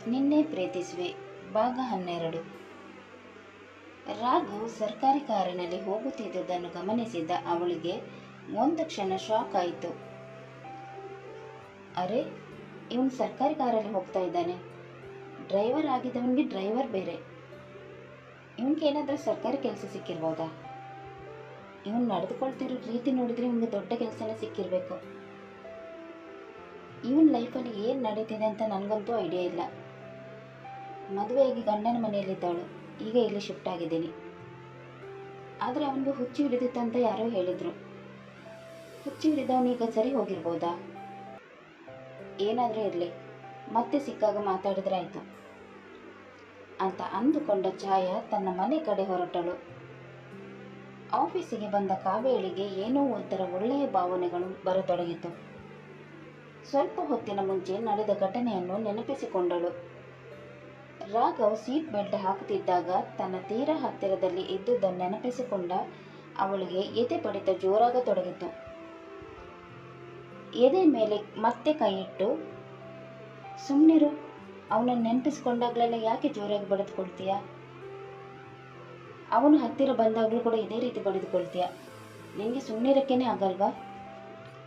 ನಿನ್ನೆ ಪ್ರೀತಿಸುವೆ ಭಾಗ 12. ರಾಘವ್ ಸರ್ಕಾರಿ ಕಾರಿನಲ್ಲಿ ಹೋಗುತ್ತಿದ್ದುದನ್ನು ಗಮನಿಸಿದ ಅವಳಿಗೆ ಒಂದು ಕ್ಷಣ ಶಾಕ್ ಆಯಿತು. ಅರೆ, ಇವನು ಸರ್ಕಾರಿ ಕಾರಲ್ಲಿ ಹೋಗ್ತಾ ಇದ್ದಾನೆ. ಡ್ರೈವರ್ ಆಗಿದ್ದವನಿಗೆ ಡ್ರೈವರ್ ಬೇರೆ. ಇವನಿಗೆ ಏನಾದರೂ ಸರ್ಕಾರಿ ಕೆಲಸ ಸಿಕ್ಕಿರ್ಬೋದಾ? ಇವನು ನಡೆದುಕೊಳ್ತಿರೋ ರೀತಿ ನೋಡಿದರೆ ಇವನಿಗೆ ದೊಡ್ಡ ಕೆಲಸನೇ ಸಿಕ್ಕಿರಬೇಕು. ಇವನ ಲೈಫಲ್ಲಿ ಏನು ನಡೀತಿದೆ ಅಂತ ನನಗಂತೂ ಐಡಿಯಾ ಇಲ್ಲ. ಮದುವೆಯಾಗಿ ಗಂಡನ ಮನೆಯಲ್ಲಿದ್ದವಳು, ಈಗ ಇಲ್ಲಿ ಶಿಫ್ಟ್ ಆಗಿದ್ದೀನಿ. ಆದರೆ ಅವನಿಗೆ ಹುಚ್ಚು ಹಿಡಿದಿತ್ತು ಅಂತ ಯಾರೋ ಹೇಳಿದರು. ಹುಚ್ಚು ಹಿಡಿದವನೀಗ ಸರಿ ಹೋಗಿರ್ಬೋದಾ? ಏನಾದರೂ ಇರಲಿ, ಮತ್ತೆ ಸಿಕ್ಕಾಗ ಮಾತಾಡಿದ್ರೆ ಆಯಿತು ಅಂತ ಅಂದುಕೊಂಡ ಛಾಯಾ ತನ್ನ ಮನೆ ಕಡೆ ಹೊರಟಳು. ಆಫೀಸಿಗೆ ಬಂದ ಕಾವೇಳಿಗೆ ಏನೋ ಒಂಥರ ಒಳ್ಳೆಯ ಭಾವನೆಗಳು ಬರತೊಡಗಿತು. ಸ್ವಲ್ಪ ಹೊತ್ತಿನ ಮುಂಚೆ ನಡೆದ ಘಟನೆಯನ್ನು ನೆನಪಿಸಿಕೊಂಡಳು. ರಾಘವ್ ಸೀಟ್ ಬೆಲ್ಟ್ ಹಾಕುತ್ತಿದ್ದಾಗ ತನ್ನ ತೀರಾ ಹತ್ತಿರದಲ್ಲಿ ಇದ್ದುದನ್ನು ನೆನಪಿಸಿಕೊಂಡ ಅವಳಿಗೆ ಎದೆ ಬಡಿತ ಜೋರಾಗತೊಡಗಿತು. ಎದೆ ಮೇಲೆ ಮತ್ತೆ ಕೈ ಇಟ್ಟು, ಸುಮ್ಮನಿರು, ಅವನನ್ನು ನೆನಪಿಸಿಕೊಂಡಾಗಲೆಲ್ಲ ಯಾಕೆ ಜೋರಾಗಿ ಬಡಿದುಕೊಳ್ತೀಯ? ಅವನು ಹತ್ತಿರ ಬಂದಾಗಲೂ ಕೂಡ ಇದೇ ರೀತಿ ಬಡಿದುಕೊಳ್ತೀಯ. ನಿನಗೆ ಸುಮ್ಮನಿರಕ್ಕೇನೆ ಆಗಲ್ವಾ?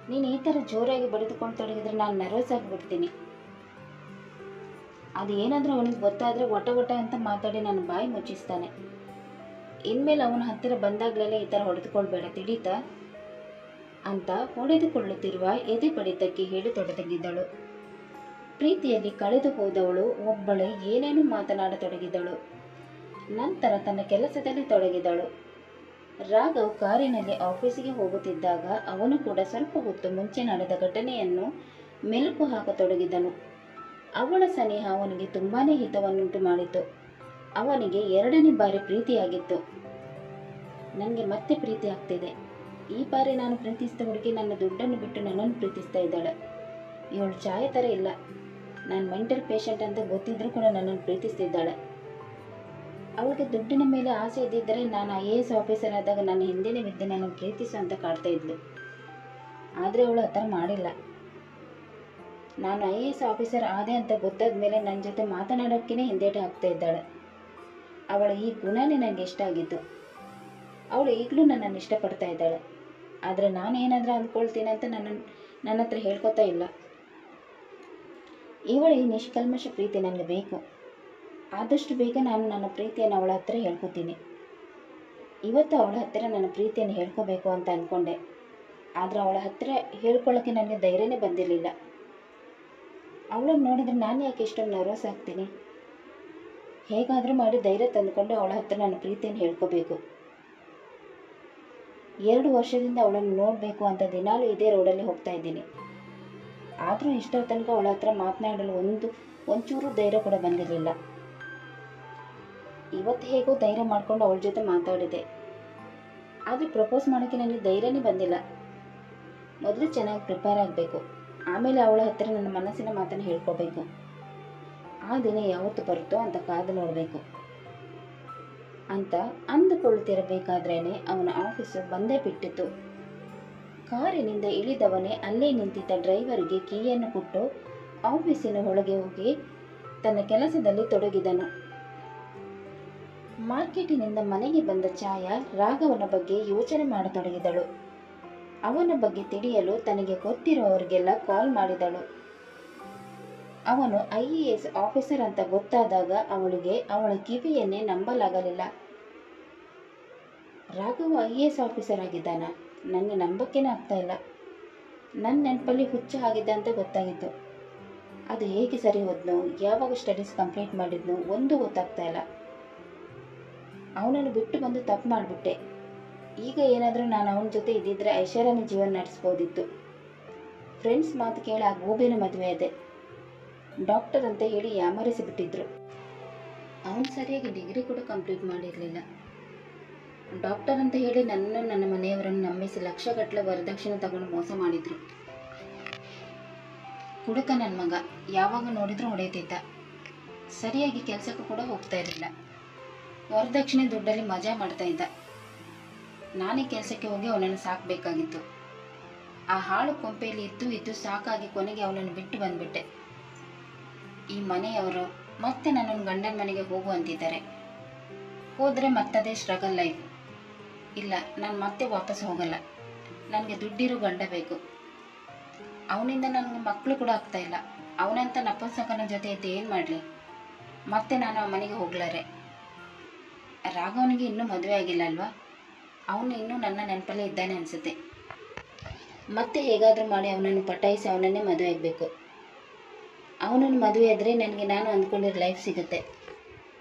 ನೀನು ಈ ಥರ ಜೋರಾಗಿ ಬಡಿದುಕೊಂಡು ತೊಡಗಿದ್ರೆ ನಾನು ನರ್ವಸ್ ಆಗಿಬಿಡ್ತೀನಿ. ಅದು ಏನಾದರೂ ಅವನಿಗೆ ಗೊತ್ತಾದರೆ ಒಟ ಅಂತ ಮಾತಾಡಿ ನನ್ನ ಬಾಯಿ ಮುಚ್ಚಿಸ್ತಾನೆ. ಇನ್ಮೇಲೆ ಅವನ ಹತ್ತಿರ ಬಂದಾಗಲೆಲ್ಲ ಈ ಥರ ಹೊಡೆದುಕೊಳ್ಬೇಡ, ತಿಳಿತಾ ಅಂತ ಹೊಡೆದುಕೊಳ್ಳುತ್ತಿರುವ ಎದೆ ಬಡಿತಕ್ಕೆ ಹೇಳತೊಡಗಿದ್ದಳು. ಪ್ರೀತಿಯಲ್ಲಿ ಕಳೆದು ಹೋದವಳು ಒಬ್ಬಳೇ ಏನೇನು ಮಾತನಾಡತೊಡಗಿದಳು. ನಂತರ ತನ್ನ ಕೆಲಸದಲ್ಲಿ ತೊಡಗಿದಳು. ರಾಘವ್ ಕಾರಿನಲ್ಲಿ ಆಫೀಸಿಗೆ ಹೋಗುತ್ತಿದ್ದಾಗ ಅವನು ಕೂಡ ಸ್ವಲ್ಪ ಹೊತ್ತು ಮುಂಚೆ ನಡೆದ ಘಟನೆಯನ್ನು ಮೆಲುಕು ಹಾಕತೊಡಗಿದನು. ಅವಳ ಸನಿಹ ಅವನಿಗೆ ತುಂಬಾನೇ ಹಿತವನ್ನುಂಟು ಮಾಡಿತು. ಅವನಿಗೆ 2ನೇ ಬಾರಿ ಪ್ರೀತಿಯಾಗಿತ್ತು. ನನಗೆ ಮತ್ತೆ ಪ್ರೀತಿ ಆಗ್ತಿದೆ. ಈ ಬಾರಿ ನಾನು ಪ್ರೀತಿಸಿದ ಹುಡುಗಿ ನನ್ನ ದುಡ್ಡನ್ನು ಬಿಟ್ಟು ನನ್ನನ್ನು ಪ್ರೀತಿಸ್ತಾ ಇದ್ದಾಳೆ. ಇವಳು ಛಾಯೆ ಥರ ಇಲ್ಲ. ನಾನು ಮೆಂಟಲ್ ಪೇಷಂಟ್ ಅಂತ ಗೊತ್ತಿದ್ರೂ ಕೂಡ ನನ್ನನ್ನು ಪ್ರೀತಿಸ್ತಿದ್ದಾಳೆ. ಅವಳಿಗೆ ದುಡ್ಡಿನ ಮೇಲೆ ಆಸೆ ಇದ್ದಿದ್ದರೆ ನಾನು IAS ಆಫೀಸರ್ ಆದಾಗ ನನ್ನ ಹಿಂದೆನೇ ಬಿದ್ದು ನನ್ನನ್ನು ಪ್ರೀತಿಸು ಅಂತ ಕಾಡ್ತಾ ಇದ್ಲು. ಆದರೆ ಅವಳು ಆ ಥರ ಮಾಡಿಲ್ಲ. ನಾನು IAS ಆಫೀಸರ್ ಆದೆ ಅಂತ ಗೊತ್ತಾದ ಮೇಲೆ ನನ್ನ ಜೊತೆ ಮಾತನಾಡೋಕ್ಕೇ ಹಿಂದೇಟು ಹಾಕ್ತಾ ಇದ್ದಾಳೆ. ಅವಳ ಈ ಗುಣನೇ ನನಗೆ ಇಷ್ಟ ಆಗಿತ್ತು. ಅವಳು ಈಗಲೂ ನನ್ನನ್ನು ಇಷ್ಟಪಡ್ತಾ ಇದ್ದಾಳೆ. ಆದರೆ ನಾನೇನಾದರೂ ಅಂದ್ಕೊಳ್ತೀನಿ ಅಂತ ನನ್ನ ಹತ್ರ ಹೇಳ್ಕೊತಾ ಇಲ್ಲ. ಇವಳ ಈ ನಿಷ್ಕಲ್ಮಶ ಪ್ರೀತಿ ನನಗೆ ಬೇಕು. ಆದಷ್ಟು ಬೇಗ ನಾನು ನನ್ನ ಪ್ರೀತಿಯನ್ನು ಅವಳ ಹತ್ತಿರ ಹೇಳ್ಕೊತೀನಿ. ಇವತ್ತು ಅವಳ ಹತ್ತಿರ ನನ್ನ ಪ್ರೀತಿಯನ್ನು ಹೇಳ್ಕೋಬೇಕು ಅಂತ ಅಂದ್ಕೊಂಡೆ. ಆದರೆ ಅವಳ ಹತ್ತಿರ ಹೇಳ್ಕೊಳ್ಳೋಕ್ಕೆ ನನಗೆ ಧೈರ್ಯನೇ ಬಂದಿರಲಿಲ್ಲ. ಅವಳನ್ನು ನೋಡಿದರೆ ನಾನು ಯಾಕೆ ಇಷ್ಟೊಂದು ನರ್ವಸ್ ಆಗ್ತೀನಿ? ಹೇಗಾದರೂ ಮಾಡಿ ಧೈರ್ಯ ತಂದುಕೊಂಡು ಅವಳ ಹತ್ತಿರ ನನ್ನ ಪ್ರೀತಿಯನ್ನು ಹೇಳ್ಕೋಬೇಕು. 2 ವರ್ಷದಿಂದ ಅವಳನ್ನು ನೋಡಬೇಕು ಅಂತ ದಿನಾಲೂ ಇದೇ ರೋಡಲ್ಲಿ ಹೋಗ್ತಾ ಇದ್ದೀನಿ. ಆದರೂ ಇಷ್ಟರ ತನಕ ಅವಳ ಹತ್ರ ಮಾತನಾಡಲು ಒಂಚೂರು ಧೈರ್ಯ ಕೂಡ ಬಂದಿರಲಿಲ್ಲ. ಇವತ್ತು ಹೇಗೋ ಧೈರ್ಯ ಮಾಡಿಕೊಂಡು ಅವಳ ಜೊತೆ ಮಾತಾಡಿದೆ. ಆದರೆ ಪ್ರಪೋಸ್ ಮಾಡೋಕ್ಕೆ ನನಗೆ ಧೈರ್ಯನೇ ಬಂದಿಲ್ಲ. ಮೊದಲು ಚೆನ್ನಾಗಿ ಪ್ರಿಪೇರ್ ಆಗಬೇಕು, ಆಮೇಲೆ ಅವಳ ಹತ್ತಿರ ನನ್ನ ಮನಸ್ಸಿನ ಮಾತನ್ನು ಹೇಳ್ಕೋಬೇಕು. ಆ ದಿನ ಯಾವತ್ತು ಬರುತ್ತೋ ಅಂತ ಕಾದು ನೋಡಬೇಕು ಅಂತ ಅಂದುಕೊಳ್ಳುತ್ತಿರಬೇಕಾದ್ರೇ ಅವನ ಆಫೀಸು ಬಂದೇ ಬಿಟ್ಟಿತು. ಕಾರಿನಿಂದ ಇಳಿದವನೇ ಅಲ್ಲೇ ನಿಂತಿದ್ದ ಡ್ರೈವರ್ಗೆ ಕೀಯನ್ನು ಕೊಟ್ಟು ಆಫೀಸಿನ ಒಳಗೆ ಹೋಗಿ ತನ್ನ ಕೆಲಸದಲ್ಲಿ ತೊಡಗಿದನು. ಮಾರ್ಕೆಟಿನಿಂದ ಮನೆಗೆ ಬಂದ ಛಾಯಾ ರಾಘವನ ಬಗ್ಗೆ ಯೋಚನೆ ಮಾಡತೊಡಗಿದಳು. ಅವನ ಬಗ್ಗೆ ತಿಳಿಯಲು ತನಗೆ ಗೊತ್ತಿರುವವರಿಗೆಲ್ಲ ಕಾಲ್ ಮಾಡಿದಳು. ಅವನು IAS ಆಫೀಸರ್ ಅಂತ ಗೊತ್ತಾದಾಗ ಅವಳಿಗೆ ಅವಳ ಕಿವಿಯನ್ನೇ ನಂಬಲಾಗಲಿಲ್ಲ. ರಾಘವ IAS ಆಫೀಸರ್ ಆಗಿದ್ದಾನ? ನನಗೆ ನಂಬಕ್ಕೇನೆ ಆಗ್ತಾ ಇಲ್ಲ. ನನ್ನ ನೆನಪಲ್ಲಿ ಹುಚ್ಚ ಆಗಿದ್ದ ಅಂತ ಗೊತ್ತಾಗಿತ್ತು. ಅದು ಹೇಗೆ ಸರಿ ಹೋದ್ನು, ಯಾವಾಗ ಸ್ಟಡೀಸ್ ಕಂಪ್ಲೀಟ್ ಮಾಡಿದ್ನು ಒಂದು ಗೊತ್ತಾಗ್ತಾ ಇಲ್ಲ. ಅವನನ್ನು ಬಿಟ್ಟು ಬಂದು ತಪ್ಪು ಮಾಡಿಬಿಟ್ಟೆ. ಈಗ ಏನಾದರೂ ನಾನು ಅವನ ಜೊತೆ ಇದ್ದಿದ್ರೆ ಐಷಾರಾಮಿ ಜೀವನ ನಡೆಸ್ಬೋದಿತ್ತು. ಫ್ರೆಂಡ್ಸ್ ಮಾತು ಕೇಳಿ ಆ ಗೂಬೆನ ಮದುವೆ ಇದೆ. ಡಾಕ್ಟರ್ ಅಂತ ಹೇಳಿ ಯಾಮರಿಸಿಬಿಟ್ಟಿದ್ರು. ಅವನು ಸರಿಯಾಗಿ ಡಿಗ್ರಿ ಕೂಡ ಕಂಪ್ಲೀಟ್ ಮಾಡಿರಲಿಲ್ಲ. ಡಾಕ್ಟರ್ ಅಂತ ಹೇಳಿ ನನ್ನನ್ನು ನನ್ನ ಮನೆಯವರನ್ನು ನಂಬಿಸಿ ಲಕ್ಷಗಟ್ಟಲೆ ವರದಕ್ಷಿಣೆ ತಗೊಂಡು ಮೋಸ ಮಾಡಿದ್ರು. ಹುಡುಕ ನನ್ನ ಮಗ, ಯಾವಾಗ ನೋಡಿದ್ರೂ ಹೊಡೆಯುತ್ತಿದ್ದ. ಸರಿಯಾಗಿ ಕೆಲಸಕ್ಕೂ ಕೂಡ ಹೋಗ್ತಾ ಇರಲಿಲ್ಲ. ವರದಕ್ಷಿಣೆ ದುಡ್ಡಲ್ಲಿ ಮಜಾ ಮಾಡ್ತಾ ಇದ್ದ. ನಾನೇ ಕೆಲಸಕ್ಕೆ ಹೋಗಿ ಅವನನ್ನು ಸಾಕಬೇಕಾಗಿತ್ತು. ಆ ಹಾಳು ಕೊಂಪೆಯಲ್ಲಿ ಇದ್ದು ಸಾಕಾಗಿ ಕೊನೆಗೆ ಅವನನ್ನು ಬಿಟ್ಟು ಬಂದ್ಬಿಟ್ಟೆ. ಈ ಮನೆಯವರು ಮತ್ತೆ ನನ್ನನ್ನು ಗಂಡನ ಮನೆಗೆ ಹೋಗು ಅಂತಿದ್ದಾರೆ. ಹೋದರೆ ಮತ್ತದೇ ಸ್ಟ್ರಗಲ್ ಲೈಫ್. ಇಲ್ಲ, ನಾನು ಮತ್ತೆ ವಾಪಸ್ ಹೋಗಲ್ಲ. ನನಗೆ ದುಡ್ಡಿರೋ ಗಂಡ ಬೇಕು. ಅವನಿಂದ ನನಗೆ ಮಕ್ಕಳು ಕೂಡ ಆಗ್ತಾ ಇಲ್ಲ. ಅವನಂತ ನಪುಂಸಕನ ಜೊತೆ ಇದ್ದು ಏನು ಮಾಡಲಿ? ಮತ್ತೆ ನಾನು ಆ ಮನೆಗೆ ಹೋಗ್ಲಾರೆ. ರಾಘವನಿಗೆ ಇನ್ನೂ ಮದುವೆ ಆಗಿಲ್ಲ ಅಲ್ವಾ? ಅವನು ಇನ್ನೂ ನನ್ನ ನೆನಪಲ್ಲೇ ಇದ್ದಾನೆ ಅನಿಸುತ್ತೆ. ಮತ್ತೆ ಹೇಗಾದರೂ ಮಾಡಿ ಅವನನ್ನು ಪಟಾಯಿಸಿ ಅವನನ್ನೇ ಮದುವೆ ಆಗಬೇಕು. ಅವನನ್ನು ಮದುವೆ ಆದರೆ ನನಗೆ ನಾನು ಅಂದ್ಕೊಂಡಿರೋ ಲೈಫ್ ಸಿಗುತ್ತೆ.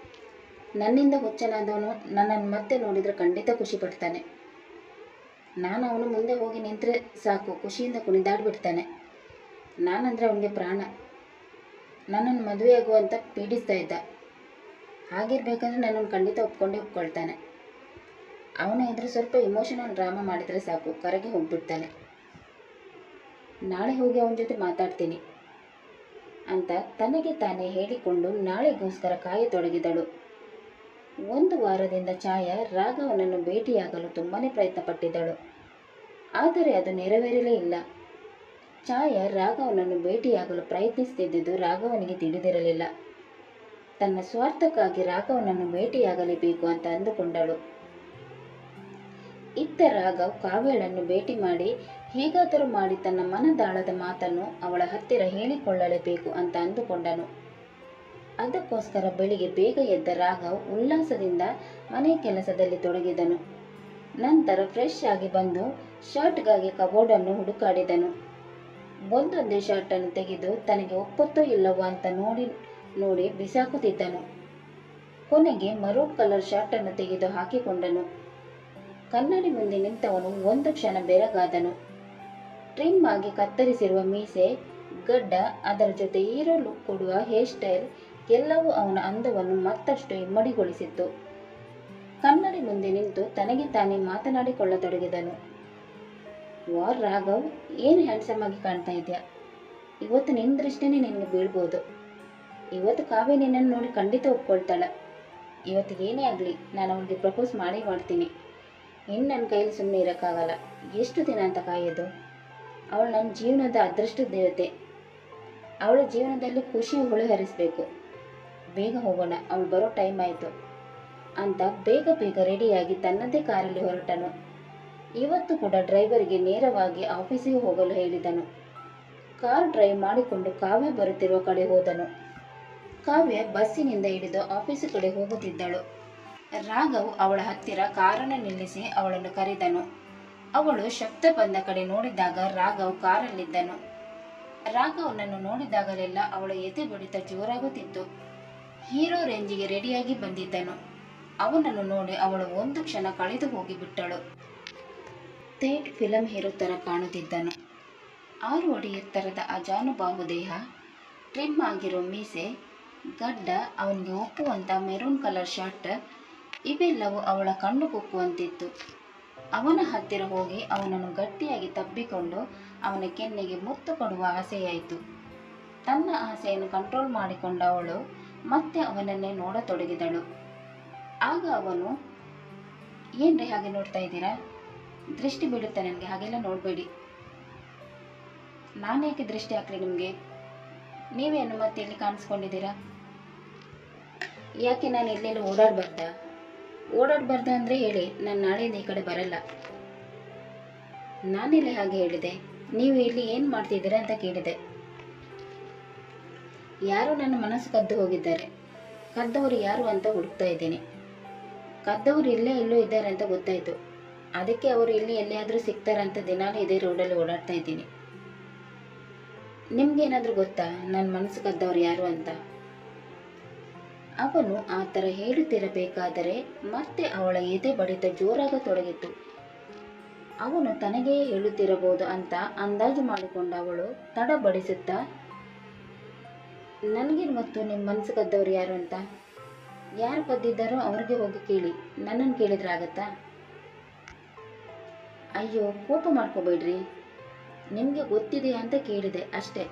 ನನ್ನಿಂದ ಹುಚ್ಚನಾದವನು ನನ್ನನ್ನು ಮತ್ತೆ ನೋಡಿದರೆ ಖಂಡಿತ ಖುಷಿ ಪಡ್ತಾನೆ. ನಾನು ಅವನು ಮುಂದೆ ಹೋಗಿ ನಿಂತರೆ ಸಾಕು, ಖುಷಿಯಿಂದ ಕುಣಿದಾಡ್ಬಿಡ್ತಾನೆ. ನಾನಂದರೆ ಅವನಿಗೆ ಪ್ರಾಣ. ನನ್ನನ್ನು ಮದುವೆ ಆಗುವಂತ ಪೀಡಿಸ್ತಾ ಇದ್ದ. ಹಾಗಿರ್ಬೇಕಾದ್ರೆ ನನ್ನನ್ನು ಖಂಡಿತ ಒಪ್ಕೊಳ್ತಾನೆ. ಅವನ ಎದುರು ಸ್ವಲ್ಪ ಇಮೋಷನಲ್ ಡ್ರಾಮಾ ಮಾಡಿದರೆ ಸಾಕು, ಕರಗಿ ಹೋಗ್ಬಿಡ್ತಾನೆ. ನಾಳೆ ಹೋಗಿ ಅವನ ಜೊತೆ ಮಾತಾಡ್ತೀನಿ ಅಂತ ತನಗೆ ತಾನೇ ಹೇಳಿಕೊಂಡು ನಾಳೆಗೋಸ್ಕರ ಕಾಯತೊಡಗಿದಳು. 1 ವಾರದಿಂದ ಛಾಯಾ ರಾಘವನನ್ನು ಭೇಟಿಯಾಗಲು ತುಂಬಾ ಪ್ರಯತ್ನ ಪಟ್ಟಿದ್ದಳು. ಆದರೆ ಅದು ನೆರವೇರಲೇ ಇಲ್ಲ. ಛಾಯಾ ರಾಘವನನ್ನು ಭೇಟಿಯಾಗಲು ಪ್ರಯತ್ನಿಸುತ್ತಿದ್ದುದು ರಾಘವನಿಗೆ ತಿಳಿದಿರಲಿಲ್ಲ. ತನ್ನ ಸ್ವಾರ್ಥಕ್ಕಾಗಿ ರಾಘವನನ್ನು ಭೇಟಿಯಾಗಲೇಬೇಕು ಅಂತ ಅಂದುಕೊಂಡಳು. ಇತ್ತ ರಾಘವ್ ಕಾವ್ಯಳನ್ನು ಭೇಟಿ ಮಾಡಿ ಹೇಗಾದರೂ ಮಾಡಿ ತನ್ನ ಮನದಾಳದ ಮಾತನ್ನು ಅವಳ ಹತ್ತಿರ ಹೇಳಿಕೊಳ್ಳಲೇಬೇಕು ಅಂತ ಅಂದುಕೊಂಡನು. ಅದಕ್ಕೋಸ್ಕರ ಬೆಳಿಗ್ಗೆ ಬೇಗ ಎದ್ದ ರಾಘವ್ ಉಲ್ಲಾಸದಿಂದ ಮನೆ ಕೆಲಸದಲ್ಲಿ ತೊಡಗಿದನು. ನಂತರ ಫ್ರೆಶ್ ಆಗಿ ಬಂದು ಶರ್ಟ್ಗಾಗಿ ಕಬೋರ್ಡನ್ನು ಹುಡುಕಾಡಿದನು. ಒಂದೊಂದೇ ಶರ್ಟನ್ನು ತೆಗೆದು ತನಗೆ ಒಪ್ಪತ್ತೋ ಇಲ್ಲವೋ ಅಂತ ನೋಡಿ ಬಿಸಾಕುತ್ತಿದ್ದನು. ಕೊನೆಗೆ ಮರೂನ್ ಕಲರ್ ಶರ್ಟನ್ನು ತೆಗೆದು ಹಾಕಿಕೊಂಡನು. ಕನ್ನಡಿ ಮುಂದೆ ನಿಂತವನು ಒಂದು ಕ್ಷಣ ಬೆರಗಾದನು. ಟ್ರಿಮ್ ಆಗಿ ಕತ್ತರಿಸಿರುವ ಮೀಸೆ, ಗಡ್ಡ, ಅದರ ಜೊತೆ ಹೀರೋ ಲುಕ್ ಕೊಡುವ ಹೇರ್ ಸ್ಟೈಲ್ ಎಲ್ಲವೂ ಅವನ ಅಂದವನ್ನು ಮತ್ತಷ್ಟು ಇಮ್ಮಡಿಗೊಳಿಸಿತ್ತು. ಕನ್ನಡಿ ಮುಂದೆ ನಿಂತು ತನಗೆ ತಾನೇ ಮಾತನಾಡಿಕೊಳ್ಳತೊಡಗಿದನು. ವಾರ್ ರಾಘವ್, ಏನು ಹ್ಯಾಂಡ್ಸಮ್ ಆಗಿ ಕಾಣ್ತಾ ಇದೆಯಾ? ಇವತ್ತು ನಿನ್ನ ದೃಷ್ಟಿನೇ ನಿನಗೆ ಬೀಳ್ಬೋದು. ಇವತ್ತು ಕಾವ್ಯ ನಿನ್ನನ್ನು ನೋಡಿ ಖಂಡಿತ ಒಪ್ಕೊಳ್ತಾಳ. ಇವತ್ತು ಏನೇ ಆಗಲಿ ನಾನು ಅವಳಿಗೆ ಪ್ರಪೋಸ್ ಮಾಡ್ತೀನಿ. ಇನ್ನು ನನ್ನ ಕೈಯಲ್ಲಿ ಸುಮ್ಮನೆ ಇರೋಕ್ಕಾಗಲ್ಲ. ಎಷ್ಟು ದಿನ ಅಂತ ಕಾಯೋದು? ಅವಳು ನನ್ನ ಜೀವನದ ಅದೃಷ್ಟ ದೇವತೆ. ಅವಳ ಜೀವನದಲ್ಲಿ ಖುಷಿ ಹೊಳೆ ಹರಿಸಬೇಕು. ಬೇಗ ಹೋಗೋಣ, ಅವಳು ಬರೋ ಟೈಮ್ ಆಯಿತು ಅಂತ ಬೇಗ ರೆಡಿಯಾಗಿ ತನ್ನದೇ ಕಾರಲ್ಲಿ ಹೊರಟನು. ಇವತ್ತು ಕೂಡ ಡ್ರೈವರ್ಗೆ ನೇರವಾಗಿ ಆಫೀಸಿಗೆ ಹೋಗಲು ಹೇಳಿದನು. ಕಾರ್ ಡ್ರೈವ್ ಮಾಡಿಕೊಂಡು ಕಾವ್ಯ ಬರುತ್ತಿರುವ ಕಡೆ ಹೋದನು. ಕಾವ್ಯ ಬಸ್ಸಿನಿಂದ ಇಳಿದು ಆಫೀಸು ಕಡೆ ಹೋಗುತ್ತಿದ್ದಳು. ರಾಘವ್ ಅವಳ ಹತ್ತಿರ ಕಾರನ್ನು ನಿಲ್ಲಿಸಿ ಅವಳನ್ನು ಕರೆದನು. ಅವಳು ಶಬ್ದ ಬಂದ ಕಡೆ ನೋಡಿದಾಗ ರಾಘವ್ ಕಾರಲ್ಲಿದ್ದನು. ರಾಘವ್ನನ್ನು ನೋಡಿದಾಗಲೆಲ್ಲ ಅವಳ ಎದೆ ಬಡಿತ ಜೋರಾಗುತ್ತಿತ್ತು. ಹೀರೋ ರೇಂಜಿಗೆ ರೆಡಿಯಾಗಿ ಬಂದಿದ್ದನು. ಅವನನ್ನು ನೋಡಿ ಅವಳು ಒಂದು ಕ್ಷಣ ಕಳೆದು ಹೋಗಿಬಿಟ್ಟಳು. ಥೇಟ್ ಫಿಲಂ ಹೀರೋ ಥರ ಕಾಣುತ್ತಿದ್ದನು. 6 ಅಡಿ ಎತ್ತರದ ಅಜಾನುಬಾಹು ದೇಹ, ಟ್ರಿಮ್ ಆಗಿರೋ ಮೀಸೆ, ಗಡ್ಡ, ಅವನಿಗೆ ಒಪ್ಪುವಂಥ ಮೆರೂನ್ ಕಲರ್ ಶರ್ಟ್, ಇವೆಲ್ಲವೂ ಅವಳ ಕಣ್ಣು ಕುಕ್ಕುವಂತಿತ್ತು. ಅವನ ಹತ್ತಿರ ಹೋಗಿ ಅವನನ್ನು ಗಟ್ಟಿಯಾಗಿ ತಬ್ಬಿಕೊಂಡು ಅವನ ಕೆನ್ನೆಗೆ ಮುತ್ತು ಕೊಡುವ ಆಸೆಯಾಯಿತು. ತನ್ನ ಆಸೆಯನ್ನು ಕಂಟ್ರೋಲ್ ಮಾಡಿಕೊಂಡ ಅವಳು ಮತ್ತೆ ಅವನನ್ನೇ ನೋಡತೊಡಗಿದಳು. ಆಗ ಅವನು, ಏನ್ರಿ ಹಾಗೆ ನೋಡ್ತಾ ಇದ್ದೀರಾ? ದೃಷ್ಟಿ ಬೀಳುತ್ತೆ ನನಗೆ, ಹಾಗೆಲ್ಲ ನೋಡಬೇಡಿ. ನಾನೇಕೆ ದೃಷ್ಟಿ ಹಾಕ್ಲಿ ನಿಮಗೆ? ನೀವೇನು ಮತ್ತೆ ಇಲ್ಲಿ ಕಾಣಿಸ್ಕೊಂಡಿದ್ದೀರಾ? ಯಾಕೆ ನಾನು ಎಲ್ಲೆಲ್ಲ ಓಡಾಡಬಾರ್ದ ಅಂದರೆ ಹೇಳಿ, ನಾನು ನಾಳೆಯಿಂದ ಈ ಕಡೆ ಬರಲ್ಲ. ನಾನೆಲ್ಲಿ ಹಾಗೆ ಹೇಳಿದೆ? ನೀವು ಇಲ್ಲಿ ಏನು ಮಾಡ್ತಿದ್ದೀರಾ ಅಂತ ಕೇಳಿದೆ. ಯಾರೋ ನನ್ನ ಮನಸ್ಸು ಕದ್ದು ಹೋಗಿದ್ದಾರೆ. ಕದ್ದವರು ಯಾರು ಅಂತ ಹುಡುಕ್ತಾ ಇದ್ದೀನಿ. ಕದ್ದವರು ಇಲ್ಲೇ ಎಲ್ಲೋ ಇದ್ದಾರೆ ಅಂತ ಗೊತ್ತಾಯಿತು. ಅದಕ್ಕೆ ಅವರು ಇಲ್ಲಿ ಎಲ್ಲಿಯಾದರೂ ಸಿಗ್ತಾರಂತ ದಿನಾಲೂ ಇದೇ ರೋಡಲ್ಲಿ ಓಡಾಡ್ತಾ ಇದ್ದೀನಿ. ನಿಮ್ಗೇನಾದರೂ ಗೊತ್ತಾ ನನ್ನ ಮನಸ್ಸು ಕದ್ದವ್ರು ಯಾರು ಅಂತ? ಅವನು ಆ ಥರ ಹೇಳುತ್ತಿರಬೇಕಾದರೆ ಮತ್ತೆ ಅವಳ ಎದೆ ಬಡಿತ ಜೋರಾಗತೊಡಗಿತು. ಅವನು ತನಗೇ ಹೇಳುತ್ತಿರಬಹುದು ಅಂತ ಅಂದಾಜು ಮಾಡಿಕೊಂಡ ಅವಳು ತಡಬಡಿಸುತ್ತಾ, ನನಗೇನು ಗೊತ್ತು ನಿಮ್ಮ ಮನಸ್ಸು ಕದ್ದವ್ರು ಯಾರು ಅಂತ? ಯಾರು ಕದ್ದಿದ್ದಾರೋ ಅವ್ರಿಗೆ ಹೋಗಿ ಕೇಳಿ, ನನ್ನನ್ನು ಕೇಳಿದ್ರೆ ಆಗತ್ತಾ? ಅಯ್ಯೋ, ಕೋಪ ಮಾಡ್ಕೋಬೇಡ್ರಿ. ನಿಮಗೆ ಗೊತ್ತಿದೆಯಾ ಅಂತ ಕೇಳಿದೆ ಅಷ್ಟೇ.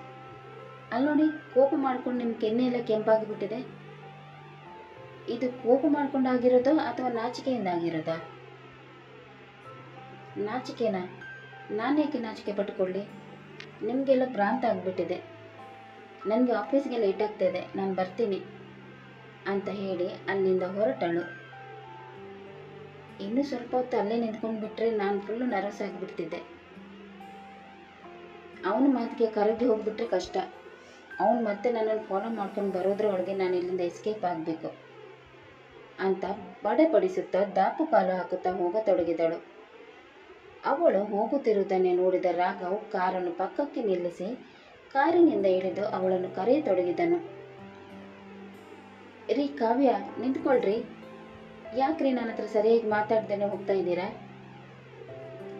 ಅಲ್ಲಿ ನೋಡಿ, ಕೋಪ ಮಾಡ್ಕೊಂಡು ನಿಮ್ಮ ಕೆನ್ನೆಯೆಲ್ಲ ಕೆಂಪಾಗಿಬಿಟ್ಟಿದೆ. ಇದು ಕೋಪ ಮಾಡ್ಕೊಂಡಾಗಿರೋದೋ ಅಥವಾ ನಾಚಿಕೆಯಿಂದ ಆಗಿರೋದಾ? ನಾಚಿಕೆನಾ? ನಾನೇಕೆ ನಾಚಿಕೆ ಪಟ್ಟುಕೊಳ್ಳಿ? ನಿಮಗೆಲ್ಲ ಭ್ರಾಂತ ಆಗಿಬಿಟ್ಟಿದೆ. ನನಗೆ ಆಫೀಸ್ಗೆ ಲೇಟ್ ಆಗ್ತಾಯಿದೆ, ನಾನು ಬರ್ತೀನಿ. ಅಂತ ಹೇಳಿ ಅಲ್ಲಿಂದ ಹೊರಟಳು. ಇನ್ನೂ ಸ್ವಲ್ಪ ಹೊತ್ತು ಅಲ್ಲೇ ನಿಂತ್ಕೊಂಡು ಬಿಟ್ರೆ ನಾನು ಫುಲ್ಲು ನರ್ವಸ್ ಆಗಿಬಿಡ್ತಿದ್ದೆ. ಅವನ ಮಾತಿಗೆ ಕರಗಿ ಹೋಗ್ಬಿಟ್ರೆ ಕಷ್ಟ. ಅವನು ಮತ್ತೆ ನನ್ನನ್ನು ಫಾಲೋ ಮಾಡ್ಕೊಂಡು ಬರೋದ್ರೊಳಗೆ ನಾನು ಇಲ್ಲಿಂದ ಎಸ್ಕೇಪ್ ಆಗಬೇಕು ಅಂತ ಬಡೆಪಡಿಸುತ್ತಾ ದಾಪು ಕಾಲು ಹಾಕುತ್ತಾ ಹೋಗತೊಡಗಿದಳು. ಅವಳು ಹೋಗುತ್ತಿರುವುದನ್ನೇ ನೋಡಿದ ರಾಘವ್ ಕಾರನ್ನು ಪಕ್ಕಕ್ಕೆ ನಿಲ್ಲಿಸಿ ಕಾರಿನಿಂದ ಇಳಿದು ಅವಳನ್ನು ಕರೆಯತೊಡಗಿದನು. ರೀ ಕಾವ್ಯ, ನಿಂತ್ಕೊಳ್ರಿ. ಯಾಕ್ರಿ ನನ್ನ ಹತ್ರ ಸರಿಯಾಗಿ ಮಾತಾಡ್ದೇನೆ ಹೋಗ್ತಾ ಇದ್ದೀರಾ?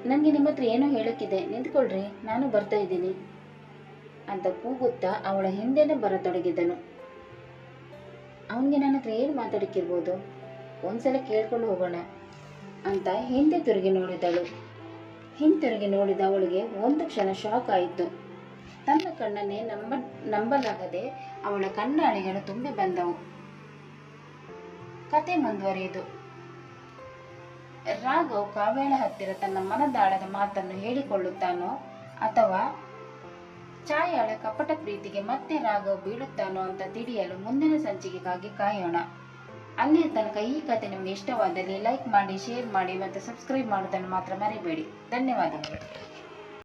ನನಗೆ ನಿಮ್ಮ ಹತ್ರ ಏನೋ ಹೇಳೋಕ್ಕಿದೆ, ನಿಂತ್ಕೊಳ್ರಿ, ನಾನು ಬರ್ತಾ ಇದ್ದೀನಿ ಅಂತ ಕೂಗುತ್ತಾ ಅವಳ ಹಿಂದೆನೇ ಬರತೊಡಗಿದನು. ಅವನಿಗೆ ನನ್ನ ಹತ್ರ ಏನು ಮಾತಾಡಕ್ಕಿರ್ಬೋದು, ಒಂದ್ಸಲ ಕೇಳ್ಕೊಂಡು ಹೋಗೋಣ ಅಂತ ಹಿಂದೆ ತಿರುಗಿ ನೋಡಿದಳು. ಹಿಂತಿರುಗಿ ನೋಡಿದ ಅವಳಿಗೆ ಒಂದು ಕ್ಷಣ ಶಾಕ್ ಆಯಿತು. ತನ್ನ ಕಣ್ಣನ್ನೇ ನಂಬಲಾಗದೆ ಅವಳ ಕಣ್ಣಾಳಿಗಳು ತುಂಬಿ ಬಂದವು. ಕತೆ ಮುಂದುವರಿಯಿತು. ರಾಘವ್ ಕಾವ್ಯಳ ಹತ್ತಿರ ತನ್ನ ಮನದಾಳದ ಮಾತನ್ನು ಹೇಳಿಕೊಳ್ಳುತ್ತಾನೋ ಅಥವಾ ಛಾಯಾಳ ಕಪಟ ಪ್ರೀತಿಗೆ ಮತ್ತೆ ರಾಘವ್ ಬೀಳುತ್ತಾನೋ ಅಂತ ತಿಳಿಯಲು ಮುಂದಿನ ಸಂಚಿಕೆಗಾಗಿ ಕಾಯೋಣ. ಅಲ್ಲಿಯ ತನಕ ಈ ಕತೆ ನಿಮಗೆ ಇಷ್ಟವಾದಲ್ಲಿ ಲೈಕ್ ಮಾಡಿ, ಶೇರ್ ಮಾಡಿ ಮತ್ತು ಸಬ್ಸ್ಕ್ರೈಬ್ ಮಾಡುವುದನ್ನು ಮಾತ್ರ ಮರಿಬೇಡಿ. ಧನ್ಯವಾದಗಳು.